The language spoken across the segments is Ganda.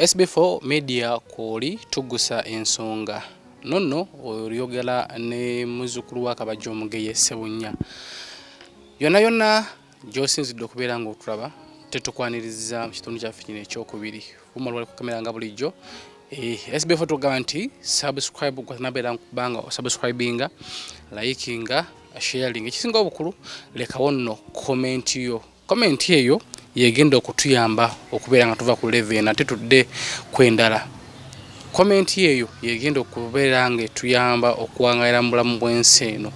SB4 MEDIA koli tugusa ensonga nonno oyogera ne muzukulu wa Kabajja Omugeye Ssebunya yonna gyosinzidde okubeera nga otulaba tetukwaniriza mu kitundu kyaffe kino ekyokubiri umalwali ku kamera nga bulijjo SB4 tugamba nti subscribe kwanabeera kubanga subscribinga likinga sharing ekisinga obukulu lekawo nno comment eyo yegenda okutuyamba okubeera nga tuva ku level ate tudde kwendala. Comment eyo yegenda okubeera nga tuyamba okuwangaira mu bulamu bw'ensi eno.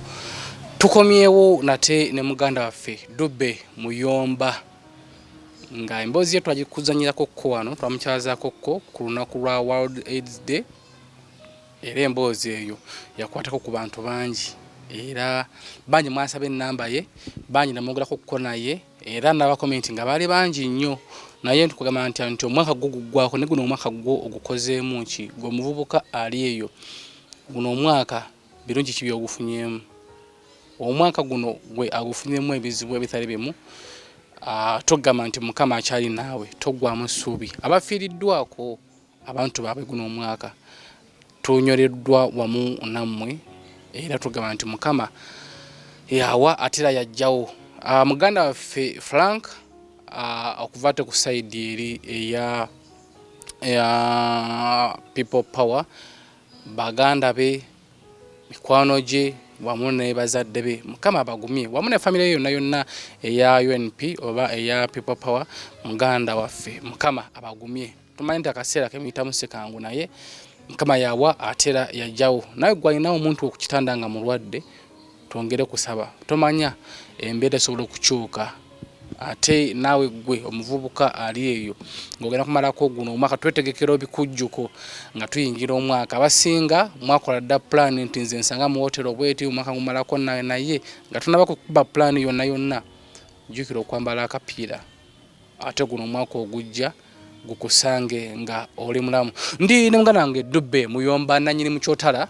Tukomyewo nate ne muganda waffe Dube Muyomba nga emboozi yetu agikuzanyirako ko wano twamukyazaako ko ku lunaku lwa World AIDS Day era emboozi eyo yakwatako ku bantu bangi era bangi mwasaba ennamba ye bangi namwogerako ko naye era naba comment nga bali bangi nnyo naye ntukugamba nti omwaka guggwako ne guno omwaka gwo ogukozeemu ki gwe muvubuka ali eyo guno omwaka birungi kibi ogufunyemu omwaka guno gwe agufunyemu ebizibu ebitali bimu togamba nti Mukama akyali naawe toggwamu ssuubi abafiiriddwako abantu baabwe guno omwaka tunyoleddwa wamu nammwe era tugamba nti Mukama yawa atera yajjawo muganda waffe Frank okuva ku side eri eya people power baganda be mikwano gye wamu ne bazadde be Mukama abagumye wamu ne family yonna eya UNP oba eya people power muganda waffe Mukama abagumye tumanyi nti akaseera kemuyitamu sekangu naye Mukama yawa atera yajjawo naye gwalina omuntu okukitanda nga mulwadde tongere kusaba tomanya embeera esobola okukyuka ate nawe gwe omuvubuka ali eyo ng'ogenda kumalako guno omwaka twetegekera ebikujjuko nga tuyingira omwaka abasinga mwakola dda plan nti nze nsanga mu hotelo bweti omwaka gumalako naye nga tunaba kukuba plan yonna jjukira okwambala akapiira ate guno omwaka ogujja gukusange nga oli mulamu ndi ne muganda wange Dube Muyomba nanyini mu kyotala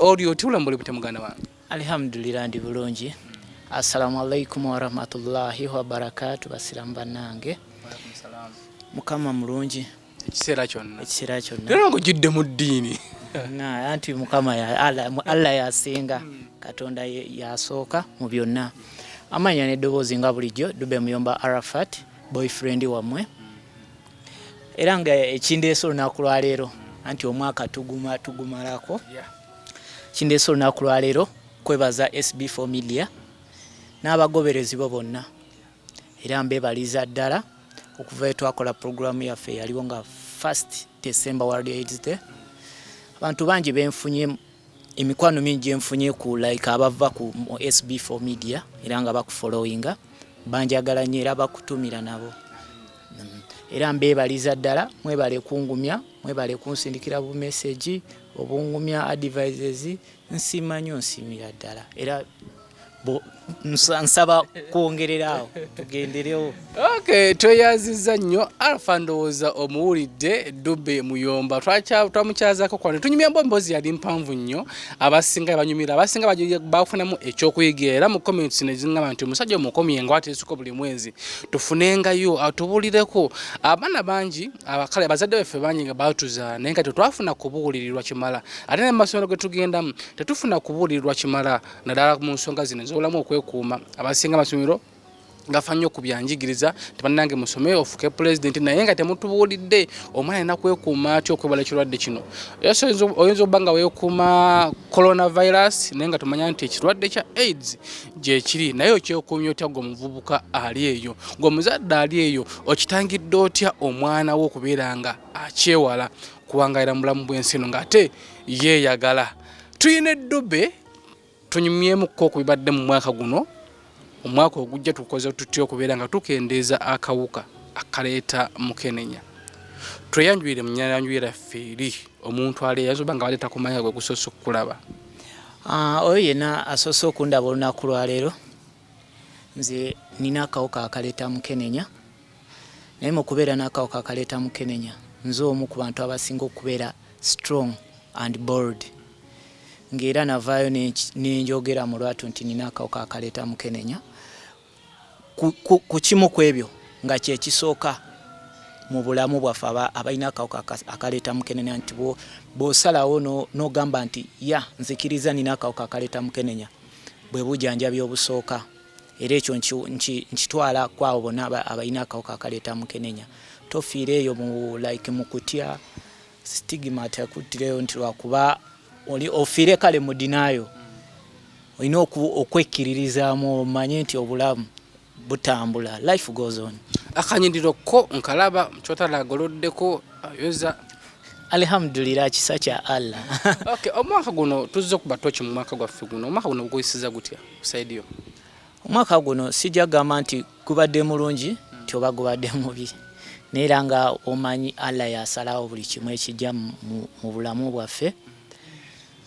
audio tulambole bute muganda wange alhamdulillah ndi bulungi. Assalamu alaikum wa rahmatullahi wa barakatuh basiramu bannange. Mukama mulungi ekiseera kyonna era ngo jidde mu ddiini anti Mukama Allah yasinga Katonda yasooka mu byonna amanya n'eddoboozi nga bulijjo Dube Muyomba Arafat boyfriend wamwe era nga ekindeese olunaku lwa leero anti omwaka tugumalako kindeese olunaku lwa leero kwebaza SB4 MEDIA n'abagoberezi bo bonna era mbebaliza ddala okuva twakola programu yaffe yaliwo nga 1st December World AIDS Day abantu bangi benfunye emikwano mingi enfunye ku like abava ku SB4 MEDIA era nga bakufollowinga banjagala nnyo era bakutumira nabo era mbebaliza ddala mwebale kungumya mwebale kunsindikira bu message obungumya advices nsimira ddala era nsaba kwongererawo tugenderewo. Okay, tweyaziza nnyo Alpha ndowooza omuwulidde Dube Muyomba twamukyazaako kwane tunyumya mboozi yali mpanvu nnyo abasinga banyumira abasinga bafunamu ekyokuyigira era mu comments ne zingamba nti omusajja omukomye nga ateesuka buli mwezi tufunengayo atubulireko abaana bangi abakale bazadde baffe bangi nga batuza naye nga tetwafuna kubuulirirwa kimala ate ne masomero ge tugendamu tetufuna kubuulirirwa kimala naddala mu nsonga zino ez'obulamu okwekuuma abasinga amasomero gafa nnyo ku byanjigiriza tebannange musome ofuke president naye nga temutubuulidde omwana alina kwekuuma atya okwebala ekirwadde kino oyinza okuba nga weekuuma coronavirus naye nga tumanya nti ekirwadde kya AIDS gyekiri naye okyekuumya otya gwe omuvubuka ali eyo gwe omuzadde ali eyo okitangidde otya omwana wo okubeera nga akyewala kuwangaira mu bulamu bw'ensi eno ng'ate yeeyagala tuyina Dube tunyumyemukko okubibadde mu mwaka guno omwaka ogujja tukoze tutyo okubeera nga tukendeeza akawuka akaleeta mukenenya tweyanjwire munyanjwira ffeeri omuntu ali yazoba nga baleeta kumanya gwe gusoose okukulaba oyo yenna asoose okundaba olunaku lwa leero nze nina akawuka akaleeta mukenenya naye mu kubeera n'akawuka akaleeta mukenenya nze omu ku bantu abasinga okubeera strong and bold ngera navaayo nenjogera mu lwatu nti nina akawuka akaleeta mukenenya ku kimu ku ebyo nga kyekisooka mu bulamu bwaffe abalina akawuka akaleeta mukenenya nti bw'osalawo n'ogamba nti ya nzikiriza nina akawuka akaleeta mukenenya bwe bujjanjabi obusooka era ekyo nkitwala kwabo bonna abalina akawuka akaleeta mukenenya tofiire eyo mu kutya stigma tekuttireyo nti lwakuba ofiire kale mu dinaayo olina okwekkiririzaamu omanye nti obulamu butambula, life goes on. Akanyindiro ko nkalaba mchotalagoloddeko ayoza alhamdulillah kisa kya Allah. Okay, omwaka guno tuzze kubatochi mu mwaka gwaffe guno omwaka guno guyisiza gutya kusaidiyo? Omwaka guno sijja gamba nti gubadde mulungi nti oba gubadde mubi neera nga omanyi Allah yasalawo buli kimu ekijja mu bulamu bwaffe.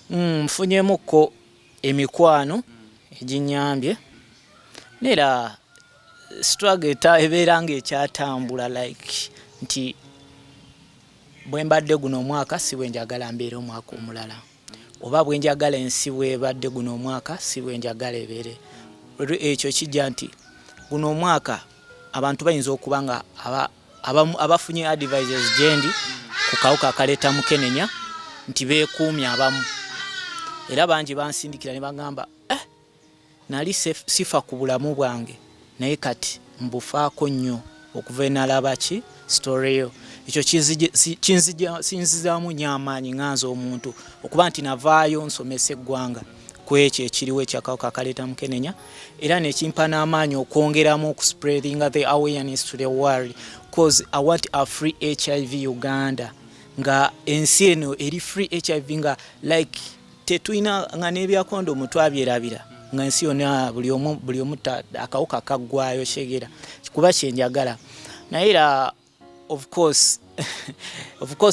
Nfunyemukko emikwano eginyambye neera struggle ebeera ng'ekyatambula like nti bwe mbadde guno omwaka si bwe njagala mbeere omwaka omulala oba bwe njagala ensi bwebadde guno omwaka si bwe njagala ebeere. Ekyo kijja nti guno omwaka abantu bayinza okuba nga abafunye advices gyendi ku kawuka akaleeta mukenenya nti beekuumye abamu era bangi bansindikira ne bagamba nali sifa ku bulamu bwange naye kati mbufaako nnyo okuva enalaba ki story yo. Ekyo kinzizaamu nnyo amaanyi nganza omuntu okuba nti navaayo nsomesa eggwanga ku ekyo ekiriwo ekyakawuka akaleeta mukenenya era nekimpa n'amaanyi okwongeramu okuspreading the awareness to the world because I want a free HIV Uganda nga ensi eno eri free HIV nga like tetulina nga n'ebyakondo mutwabyerabira nga ensi yonna buli omu akawuka kaggwayo shegera kuba kyenjagala naye era of course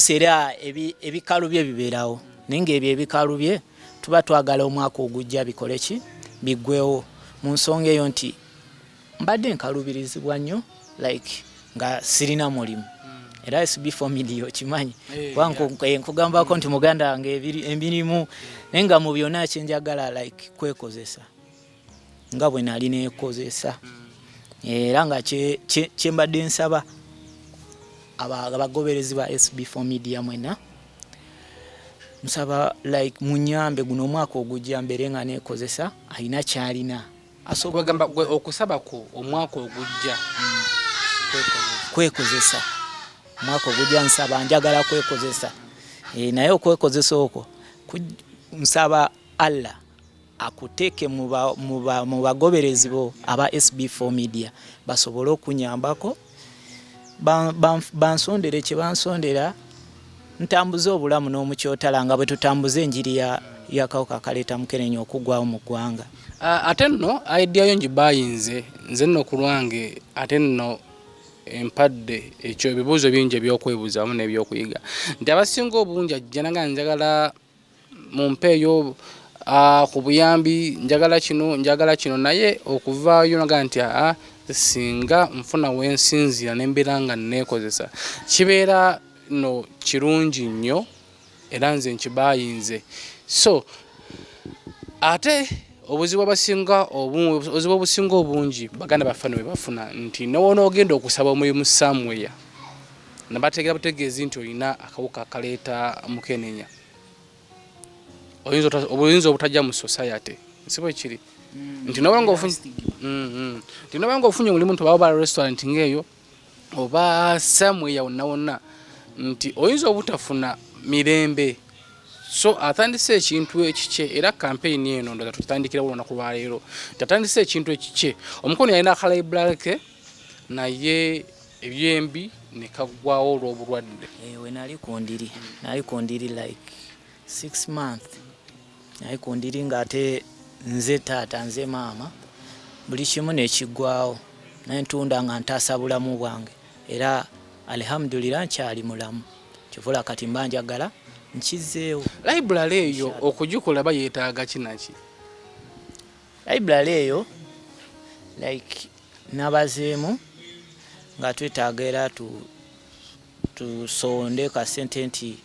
era ebikalu bye bibeerawo naye ng'ebyo ebikalu bye tuba twagala omwaka ogujja bikole ki biggwewo mu nsonga eyo nti mbadde nkalubirizibwa nnyo like nga sirina mulimu era SB4 MEDIA okimanyi nkugambako nti muganda wange emirimu naye nga mu byonna kyenjagala like kwekozesa nga bwe nali neekozesa era nga kyembadde nsaba abagoberezi ba SB4 MEDIA mwena nsaba like munyambe guno omwaka ogujja mbeere nga neekozesa alina kyalina asobagamba okusaba ku omwaka ogujja kwekozesa omwaka ogujja nsaba njagala kwekozesa naye okwekozesa okwo nsaba Allah akuteeke mu bagoberezi bo aba SB4 MEDIA basobole okunyambako bansondere kye bansondera ntambuze obulamu n'omukyotala nga bwe tutambuze enjiri yakawuka akaleeta mukenenya okuggwawo mu ggwanga. Ate nno idea yo ngibayinze nze nno ku lwange ate nno empadde ekyo ebibuuzo bingi ebyokwebuuza wamu n'ebyokuyiga nti abasinga obungi ajja nga njagala mumpeeyo ku buyambi njagala kino naye okuvaayo naga nti singa nfuna wensinzira nembeera nga neekozesa kibeera no kirungi nnyo era nze nkibayinze. So ate obuzibu obusinga obungi baganda baffe bwe bafuna nti nowonoogenda okusaba omulimu somewhere nabategeera butegeezi nti olina akawuka akaleeta mukenenya oyinza obutajja mu society si bwe kiri nti nobanga ofunye omulimu nti oba restaurant ng'eyo oba somewhere wonna nti oyinza obutafuna mirembe. So atandise ekintu ekikye era campaign eno ndoza tutandikira olunaku lwa leero tatandise ekintu ekikye omukono yalina akalibrary ke naye ebyembi ne kaggwawo olw'obulwadde. We nali kundiri like 6 months nali kundiri ng'ate nze taata nze maama buli kimu nekiggwawo naye ntunda nga ntaasa bulamu bwange era alhamdulillah nkyali mulamu kivula kati mba njagala nkizeewo. Library eyo okugikola bayeetaaga kinaki? Library eyo like nabazeemu nga twetaaga era tusonde kasente nti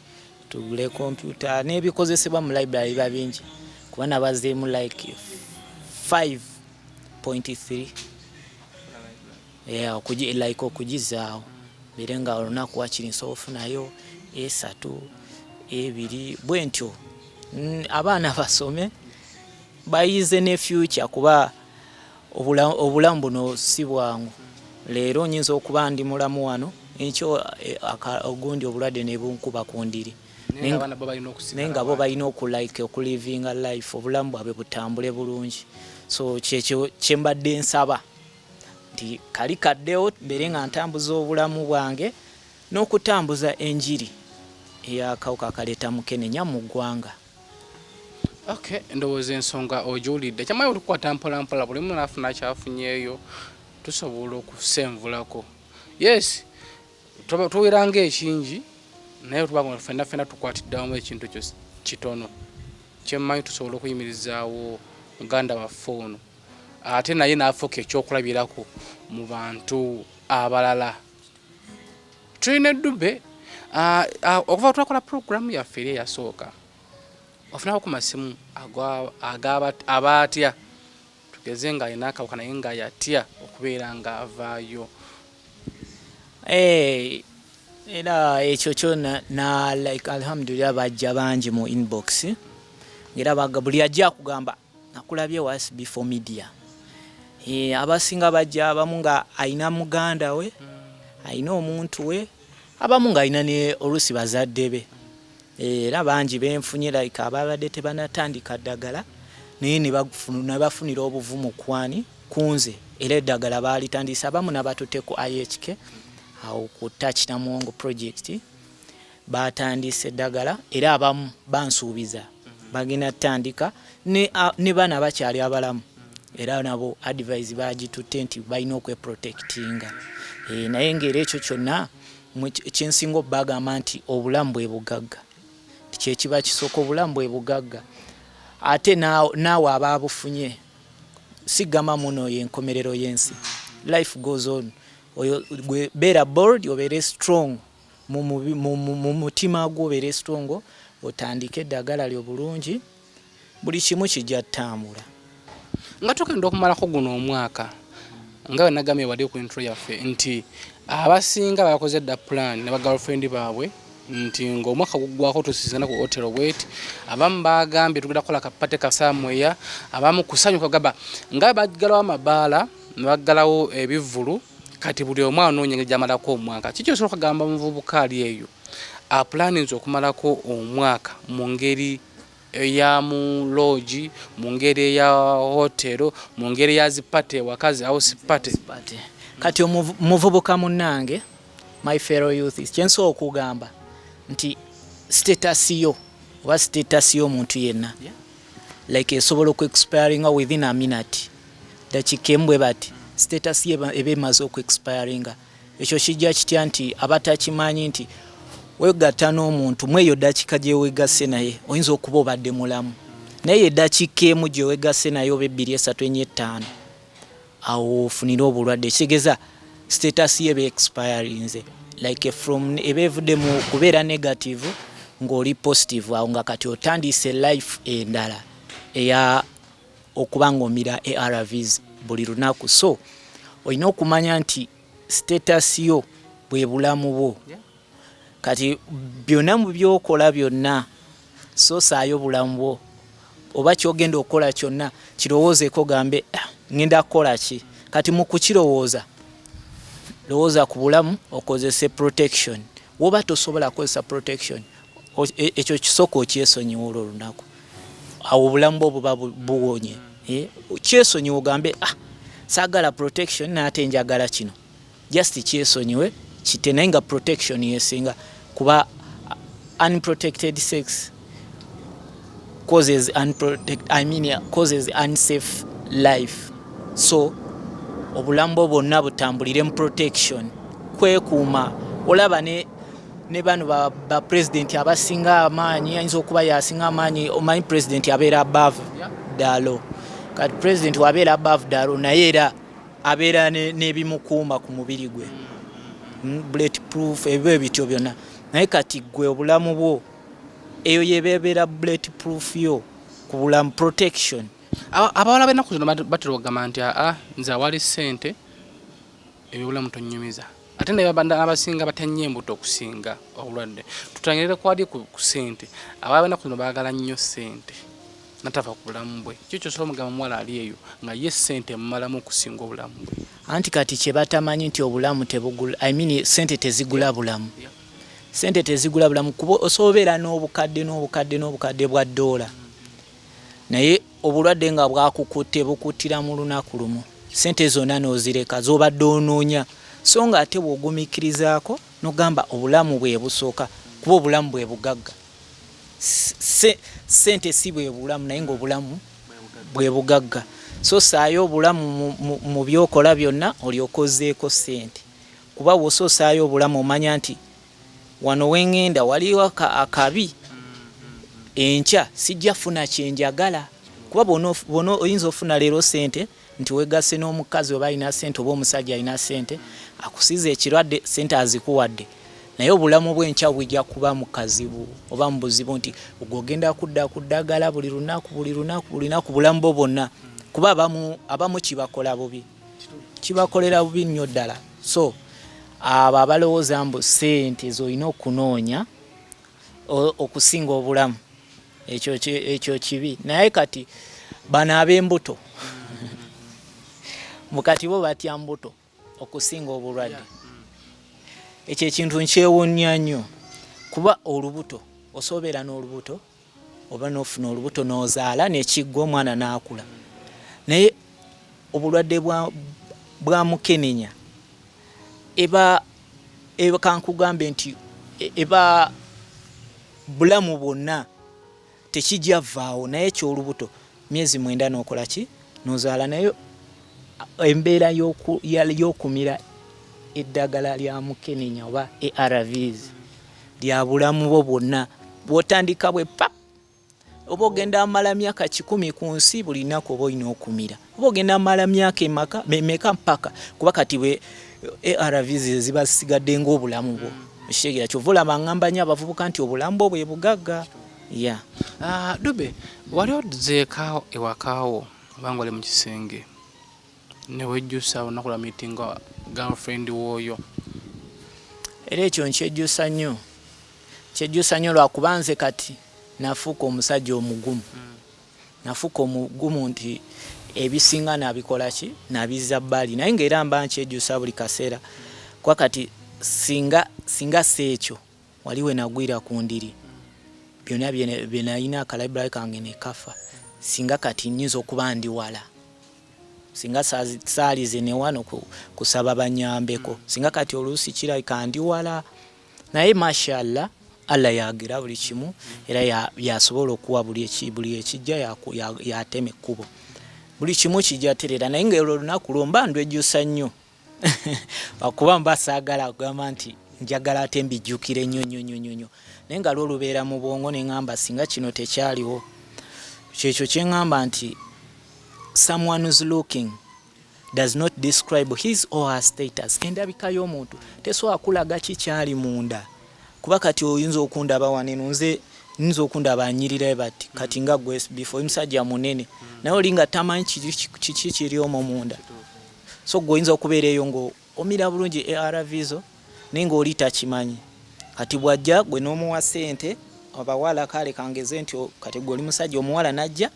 tugule kompyuta n'ebikozesebwa mu library biba bingi kuba nabazeemu like 5.3 okugizaawo birenga olunaku wakiri nsofunayo esatu ebiri bwentyo abaana basome bayize ne future kuba obulamu buno si bwangu leero nyinza okuba ndi mulamu wano ekyo ogundi obulwadde ne bunkuba ku ndiri nenga bo balina okulike okulivinga life obulamu bwabwe butambule bulungi so kyekyo kyembadde nsaba nti kali kaddewo mbere nga ntambuza obulamu bwange n'okutambuza enjiri eyakawuka akaleeta mukenenya mu ggwanga. Okay, ndowooza ensonga ogiwulidde kyamaye olukwata mpolampola buli muntu afuna kyafunyeeyo tusobola okusenvulako. Yes, tuwiranga ekingi naye tuba ffenna tukwatiddewamu ekintu ekyo kitono kyemmanyi tusobola okuyimirizaawo muganda waffe ono ate naye n'afuuka ekyokulabirako mu bantu abalala. Tulina Dube okuva twakola programu yaffe eri eyasooka ofunako ku masimu abaatya tugeze nga alina akawuka naye nga yatya okubeera nga avaayo. Era ekyo kyonna na like alhamdulillah bajja bangi mu inbox era buli ajja kugamba nakulabye wa SB4 MEDIA. Abasinga bajja abamu nga ayina muganda we ayina omuntu we abamu nga ayina ne olusi bazadde be. Era bangi benfunye like ababadde tebanatandika ddagala naye ne bafunira obuvumu kwani kunze era eddagala baalitandisa abamu n'abatutte ku IHK awo ku Touch na Mwangu project batandise eddagala era abamu bansuubiza bagenda tandika ne bana bakyali abalamu era nabo advise bagitutte nti balina okweprotectinga. Naye ng'era ekyo kyonna kyensinga obbagamba nti obulamu bwe bugagga kyekiba kisooka obulamu bwe bugagga ate naawe ababufunye sigamba muno yenkomerero y'ensi. Life goes on. Beera bold obeere strong mu mutima gwo obeere strong otandike eddagala lyo bulungi buli kimu kijja ttambula. Nga tugenda okumalako guno omwaka nga wenagambye wadde ku intro yaffe nti abasinga bakoze dda plan ne bagirlfriend baabwe nti ng'omwaka guggwako tusizana ku hotel wait abamu bagambye tugenda kukola kapate kasamweya abamu kusanyuka gaba nga bagalawo amabaala ne bagalawo ebivulu kati buli omwana anoonye jamalako omwaka kiki osobola okugamba muvubuka ali eyo aplaninze okumalako omwaka mu ngeri ya mu lodge mu ngeri ya hotelo mu ngeri ya zipate wakazi house party kati omuvubuka munnange my fellow youth kyenso okugamba nti status yo oba status yo omuntu yenna like esobola okuexpiringa within a minute dakikembwe bati status ye ebemaze okuexpiringa ekyo kijja kitya nti abatakimanyi nti wegatta n'omuntu mweyo dakika gye wegasse naye oyinza okuba obadde mulamu naye dakika emu gye wegasse naye oba 2 3 4 5 awo ofunira obulwadde kitegeeza status ye be expirinze like from ebevudde mu kubeera negative ng'oli positive awo nga kati otandise life endala eya okubanga omira ARVs buli lunaku. So olina okumanya nti status yo bwe bulamu bwo kati byonna mu byokola byonna so saayo bulamu bwo oba kyogenda okukola kyonna kirowoozeeko gambe ngenda kukola ki kati mu kukirowooza lowooza ku bulamu okozese protection woba tosobola kukozesa protection ekyo kisooka okyesonyiwa olwo olunaku awo obulamu bwo buba buwonye. Kyesonyiwa ogambe saagala protection naate njagala kino just kyesonyiwe kite naye nga protection yesinga kuba unprotected sex causes causes unsafe life. So obulamu bwonna butambulire mu protection kwekuuma olaba ne bano ba president abasinga amaanyi ayinza okuba yasinga amaanyi omanyi president abeera above dalo kati president wabeera above dalo naye era abeera n'ebimukuuma ku mubiri gwe bulletproof ebyo bityo byonna naye kati gwe obulamu bwo eyo yebeera bulletproof yo ku bulamu protection. Abawala b'ennaku zino batera okugamba nti nze awali ssente ebyobulamu tonnyumiza ate naye abasinga batannye embuto okusinga obulwadde tutangirire kwali ku ssente abaabana kuno baagala nnyo ssente natava ku bulamu bwe kyo sobola mugamba muwala ali eyo nga ye ssente mumalamu okusinga obulamu bwe anti kati kye batamanyi nti obulamu tebugula ssente tezigula bulamu sente tezigula bulamu kuba osobeera n'obukadde bwa ddoola naye obulwadde nga bwakukutte bukuttira mu lunaku lumu sente zonna n'ozireka z'obadde onoonya so nga ate bw'ogumikirizaako n'ogamba obulamu bwe busooka kuba obulamu bwe bugagga sente si bwe bulamu naye ng'obulamu bwe bugagga so saayo obulamu mu byokola byonna olyokozeeko sente kuba bw'osoosaayo obulamu omanya nti wano wengenda waliwo akabi enkya sijja funa kyenjagala kuba bono oyinza ofuna leero sente nti wegasse n'omukazi oba alina sente oba omusajja alina sente akusiza ekirwadde sente azikuwadde naye obulamu bw'enkya bujja kuba mu kazibu oba mu buzibu nti ogenda kudda ku ddagala buli lunaku bulamu bwo bwonna kuba abamu kibakola bubi kibakolera bubi nnyo ddala so abo abalowooza mbu ssente z'olina okunoonya okusinga obulamu ekyo kibi naye kati bano ab'embuto mukati bo batya mbuto okusinga obulwadde ekyo ekintu nkyewuunya nnyo kuba olubuto osobeera n'olubuto oba n'ofuna olubuto n'ozaala n'ekiggwa omwana n'akula naye obulwadde bwa mukenenya eba kankugambe nti eba bulamu bwonna tekijja vaawo naye kyolubuto myezi 9 n'okola ki n'ozaala naye embeera y'okumira eddagala lya mukenenya oba ARVs lya bulamu bwo bwonna bw'otandika bwe pa oba ogenda amala myaka 10 ku nsi buli nnaku oba olina okumira oba ogenda amala myaka emeka mpaka kuba kati bwe ARVs ziba zisigadde ng'obulamu bwo ekitegeera kyova olaba ngamba nnyo abavubuka nti obulamu bwo bwe bugagga Dube wali odzeeko ewakaawo obanga oli mu kisenge ne wejjusa olunaku lwa miitinga girlfriend w'oyo era ekyo nkyejjusa nnyo lwakuba nze kati nafuuka omusajja omugumu nafuuka omugumu nti ebisinga nabikola ki nabizza bbali naye ng'era mba nkyejjusa buli kaseera kuba kati singa seekyo wali we nagwira ku ndiri byonna bye nalina akalibrary kange ne kafa singa kati nnyinza okuba ndi wala singa saalize ne wano kusaba banyambeko singa kati oluusi kirabika ndi wala naye mashallah Allah yagira buli kimu era yasobola okuwa buli ekijja yatema ekkubo buli kimu kijja terera naye ng'olwo olunaku lwomba ndwejjusa nnyo okuba mba saagala okugamba nti njagala ate mbijjukire nnyo naye nga lwolubeera mu bwongo ne ngamba singa kino tekyaliwo kyekyo kye ngamba nti someone who's looking does not describe his or her status endabika y'omuntu tesobola kulaga kikyali munda kuba kati oyinza okundaba waneno nze nzo okundaba anyirira bati kati nga gwe SB4 omusajja munene naye olinga tamanyi kiki kiri omwo munda so goyinza okubeera eyo ngo omira bulungi ARVs nenga oli takimanyi kati bwajja gwe n'omuwa ssente abawala kale kangeze nti kati gwe oli musajja omuwala najja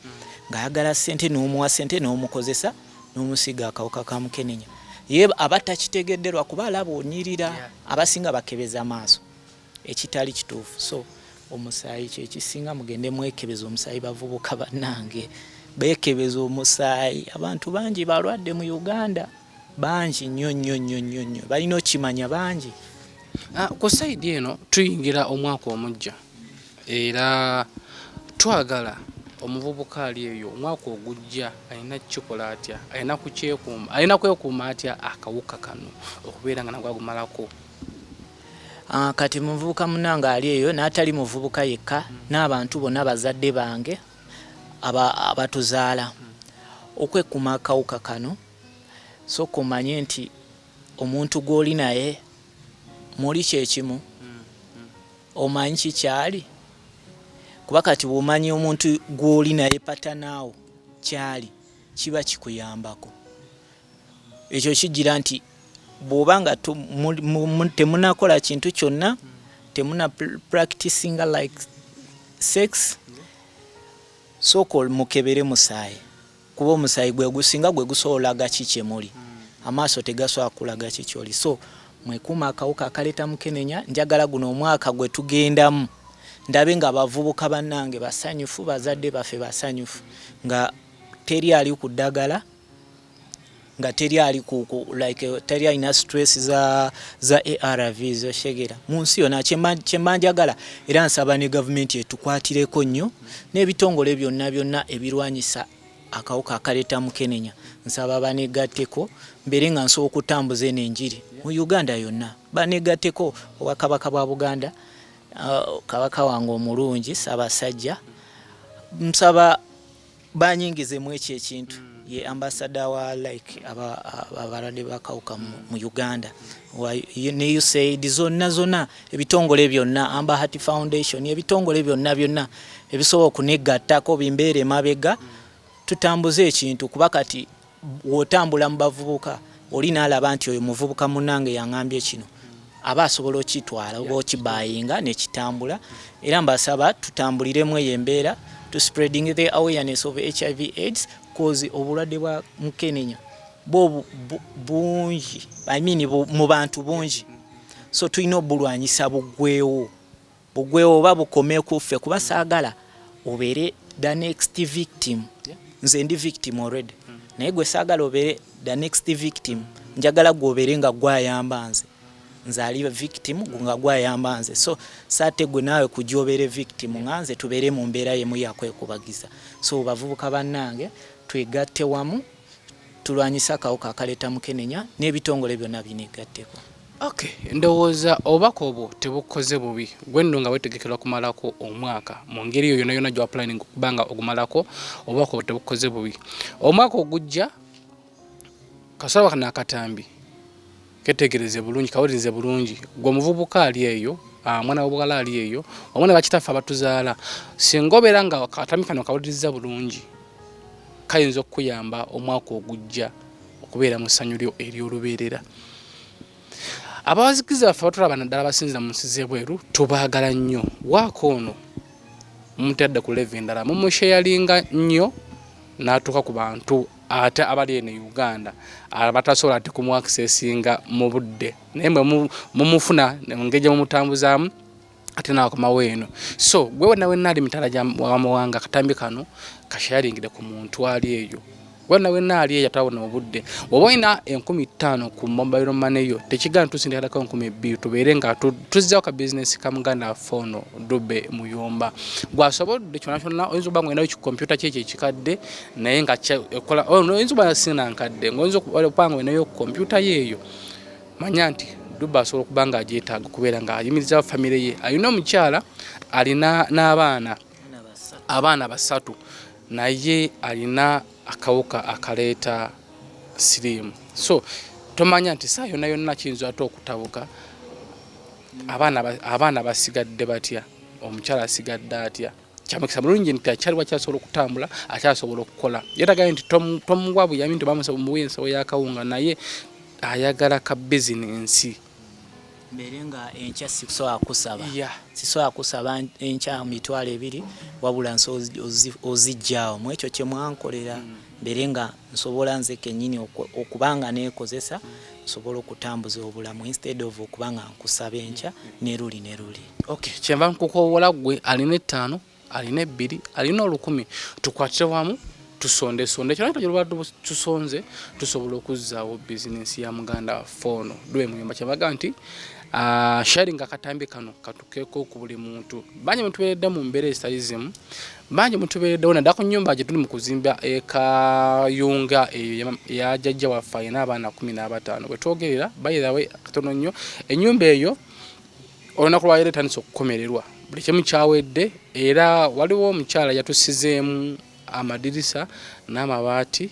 ng'ayagala ssente n'omuwa ssente n'omukozesa n'omusiga akawuka ka mukenenya ye abatakitegeddwa kuba alaba onyirira abasinga bakebeza maaso ekitali kituufu so omusaayi kyekisinga mugende mwekebeza omusaayi bavubuka bannange beekebeza omusaayi abantu bangi balwadde mu Uganda bangi nnyo balina okimanya bangi ku saidi eno tuyingira omwaka omujja era twagala omuvubuka ali eyo omwaka ogujja alina kikola atya alina kwekuuma atya akawuka kano okubeera nga nagwo agumalako kati muvubuka munanga ali eyo n'atali muvubuka yekka n'abantu bonna bazadde bange abatuzaala okwekuuma akawuka kano so kumanye nti omuntu gw'oli naye muli kyekimu omanyi kikyali kuba kati bw'omanyi omuntu gw'oli naye patanaawo kyali kiba kikuyambako ekyo kijira nti bwobanga temunakola kintu kyonna temuna practicinga like sex soko mukebere musaayi kuba omusaayi gwe gusinga gwe gusoolaga kiki muli amaaso tegasobola kulaga kiki oli so mwekuuma akawuka akaleta mukenenya njagala guno omwaka gwe tugendamu ndabe nga abavubuka bannange basanyufu bazadde baffe basanyufu nga teri ali ku ddagala nga teri ali ku like teri alina stress za ARVs oshegera munsi yona kyemanjagala era nsaba ne government etukwatireko nnyo n'ebitongole byonna ebirwanyisa akawuka akaleta mukenenya nsaba banegatteko mbere nga nsobola okutambuza enjiri mu Uganda yonna banegatteko obwakabaka bwa Buganda kabaka wange omulungi Ssaabasajja nsaba banyingize mu ekyo ekintu ye ambassador wa like abalwadde bakawuka mu Uganda ne USAID zonna ebitongole byonna Amber Heart Foundation ebitongole byonna ebisobola okunegattako bimbeere mabega tutambuze ekintu kuba kati wotambula mu bavubuka oli naalaba nti oyo muvubuka munange yangambye kino aba asobola okitwala oba okibayinga nekitambula era mbasaba tutambuliremu eyo embeera to spreading the awareness of HIV AIDS cause obulwadde bwa mukenenya bungi mu bantu bungi so tulina obulwanyisa bugwewo oba bukome kuffe kuba saagala obeere the next victim nze ndi victim already naye gwe saagala obeere the next victim njagala gwobeere nga gwayamba nze ali victim nga gwayamba nze so saate gwe naawe kujja obeere victim nga nze tubeere mu mbeera yemu yakwekubagiza so bavubuka bannange twegatte wamu tulwanyisa akawuka akaleta mukenenya n'ebitongole byonna binegatteko. Okay, ndowooza obubaka obwo tebukoze bubi gwendo nga wetegekerwa kumalako omwaka mu ngeri eyo yonna gya planning kubanga ogumalako obubaka obwo tebukoze bubi omwaka ogujja kasaba kana akatambi ketegereze bulungi kawulirize bulungi gwe muvubuka ali eyo mwana w'obugala ali eyo omwana bakitafa abatuzaala singobera nga akatambi kano kawuliriza bulungi kayinza okuyamba omwaka ogujja okubeera mu ssanyu ery'olubeerera. Abawazikiza baffe batulaba naddala basinzira mu nsi z'ebweru tubaagala nnyo waako ono mutadde ku level endala mumusheyalinga nnyo n'atuuka ku bantu ate abali eno Uganda abatasobola ate kumuaccessinga mu budde naye mwe mumufuna ngejja mumutambuzaamu ate n'akomawo eno so gwe nawe nali mitala gya wamawanga akatambi kano kashayalingire ku muntu ali eyo gwe nawe nali eyo atawona mu budde oba olina 15,000 ku mobile money yo tekigana tusindikako 2,000 tubeere nga tuzzaako ka business ka Muganda fono Dube Muyomba gwasobodde kyona kyonna oyinza okuba ng'olinawo computer kyekyo ekikadde naye nga ekola oyinza okuba sina nkadde ng'oyinza okupanga olinayo computer yeeyo manya nti Dube asobola okuba nga agyetaaga kubeera nga ayimiriza famire ye alina omukyala alina n'abaana basatu naye alina akawuka akaleta sirimu so tomanya nti saa yonna kiyinza ate okutabuka abaana basigadde batya omukyala asigadde atya kyamukisa bulungi nti akyaliwo akyasobola okutambula akyasobola okukola yetagaye nti tomuwa buyambi nti bamuwa ensawo y'akawunga naye ayagala ka bizinensi mbere nga enkya sisobola kusaba enkya mitwalo 2 wabula ozijjaawo mu ekyo kye mwankolera mbere nga nsobola nze kennyini okubanga neekozesa nsobola okutambuza obulamu instead of okubanga nkusaba enkya neruli. Okay, kyenva nkukowola gwe alina 5 alina 2 alina 10 tukwatire wamu tusonde kyona kyolwa tusonze tusobola okuzzaawo business ya Muganda fono Dube Muyomba kyebaga nti sharing akatambi kano katukeeko ku buli muntu banje mutuberedde mu mbeera ezitalizimu banje mutuberedde wona dako nyumba gye tuli mu kuzimba ekayunga ya jjajja waffe ayina abaana 15 bwe twogerera bayirawe katono nnyo ennyumba eyo olunaku lwaleero etandise okukomererwa buli kimu kyawedde era waliwo omukyala yatusizeemu amadirisa n'amabaati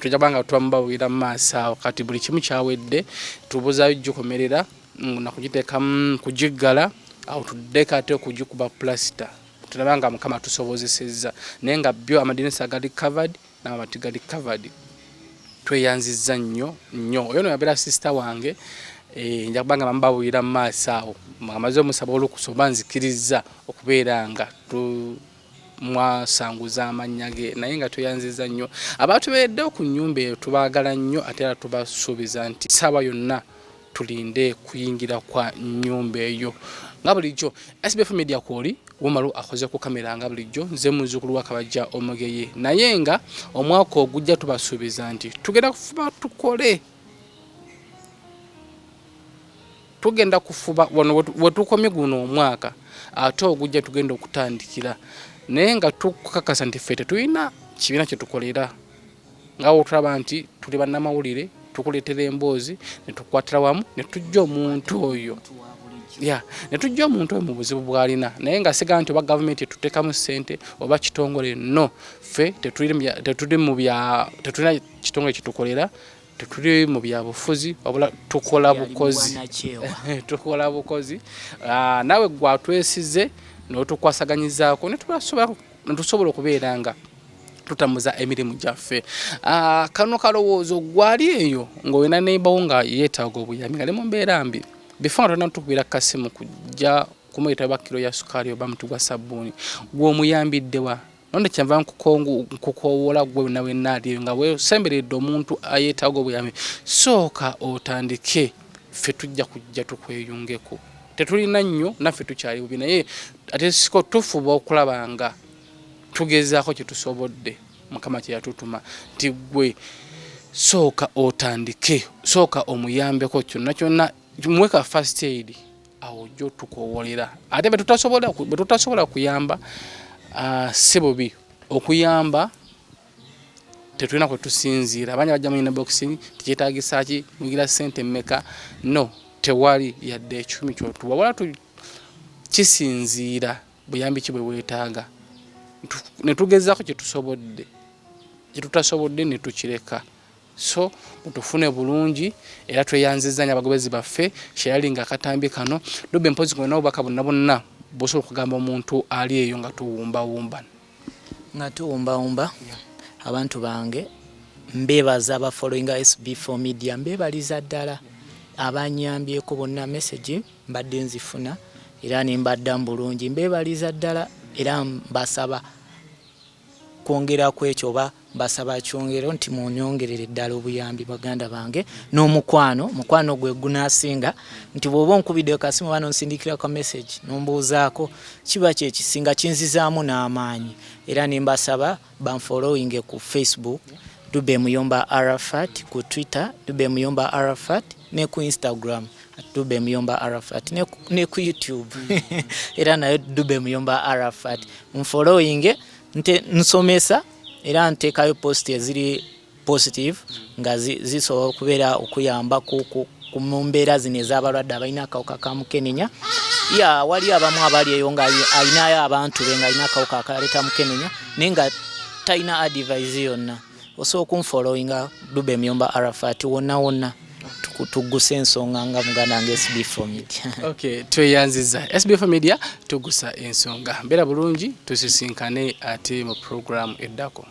tujabanga twambawira maaso kati buli kimu kyawedde tubuzayo gikomerera na kugiteeka kujiggala awo tuddeka ate okugikuba plaster tulabanga mukama tusobozesezza naye nga byo amadirisa gali covered n'amabaati gali covered tweyanzizza nnyo oyo no yabera sister wange njabanga bambawira maaso awo amaze omusaba olukusoma nzikiriza okubeera nga mwasanguza amanya ge naye nga tweyanziza nnyo abatubeedde ku nnyumba eyo tubaagala nnyo ate era tubasuubiza nti saba yonna tulinde kuyingira kwa nnyumba eyo nga bulijjo SB4 MEDIA kwoli Womalu akoze ku kamera nga bulijjo nze muzzukulu wa Kabajja Omugeye naye nga omwaka ogujja tubasuubiza nti tugenda kufuba tukole tugenda kufuba wetukomye guno omwaka ate ogujja tugenda okutandikira naye nga tukakasa nti ffe tetulina kibiina kye tukolera nga otulaba nti tuli bannamawulire tukuleetera emboozi ne tukwatira wamu ne tujja omuntu oyo netujja omuntu oyo mu buzibu bw'alina naye nga siga nti oba gavumenti etuteekamu ssente oba kitongole no ffe tetulina kitongole kyetukolera tetuli mu byabufuzi wabula tukola bukozi tukola bukozi naawe gwatwesize n'otukwasaganyizaako netusobola okubeera nga tutambuza emirimu gyaffe kano kalowoozo gwali eyo ng'olina neighbour nga yeetaaga obuyambi nga ali mu mbeera mbi before nga tolina tukubira kasimu kujja kumuyita oba kiro ya sukaali oba mutu gwa sabbuuni gw'omuyambiddewa nonde kyanva nkukowoola gwe nawe naaliyo nga weesemberedde omuntu ayeetaaga obuyambi sooka otandike ffe tujja kujja tukweyungeko tetulina nnyo naffe tukyali bubi naye ate siko tufuba okulaba nga tugezaako kye tusobodde Mukama kye yatutuma nti gwe sooka otandike sooka omuyambeko kyonna kyonna muweka first aid awo jjo tukowoolera ate betutasobola kuyamba si bubi okuyamba tetulina kwe tusinziira abanya bajja mulina boxing tikyetaagisa ki mugira ssente mmeka no tewali yadde ekikumi kyotuwa wala kisinziira buyambi ki bwe weetaaga netugezaako kyetutasobodde netukireka so mutufune bulungi era tweyanzizanya abagobezi baffe kyeyali nga akatambi kano dubbe mpozi kwena obubaka bonna bosobola okugamba omuntu ali eyo nga tuwumbawumba abantu bange mbebaza abafollowinga SB4 MEDIA mbebaliza ddala abanyambyeko bonna message mbadde nzifuna era nimbadda bulungi mbebaliza ddala era mbasaba kwongera kwekyo oba basaba kyongero nti munyongerere ddala obuyambi baganda bange n'omukwano gwe gunasinga nti bw'oba onkubidde kasimu bano nsindikira ka message nombuuzaako kiba kyekisinga kinzizaamu n'amaanyi era nimbasaba banfollowing ku Facebook Dube Muyomba Arafat, ku Twitter Dube Muyomba Arafat, ne ku Instagram Dube Muyomba Arafat, ne ku YouTube era nayo Dube Muyomba Arafat mfollowing nte nsomesa era ntekayo post eziri positive nga zisobola okubeera okuyamba ku mumbeera zino ez'abalwadde abalina akawuka ka mukenenya wali abamu abali eyo nga alinayo abantu be nga alina akawuka akaleeta mukenenya naye nga talina advice yonna osobola okunfollowinga Dube Muyomba Arafat wonna tugusa ensonga nga muganda nga SB4 MEDIA. Okay, tweyanziza SB4 MEDIA tugusa ensonga. Mbera bulungi tusisinkane ate mu program eddako.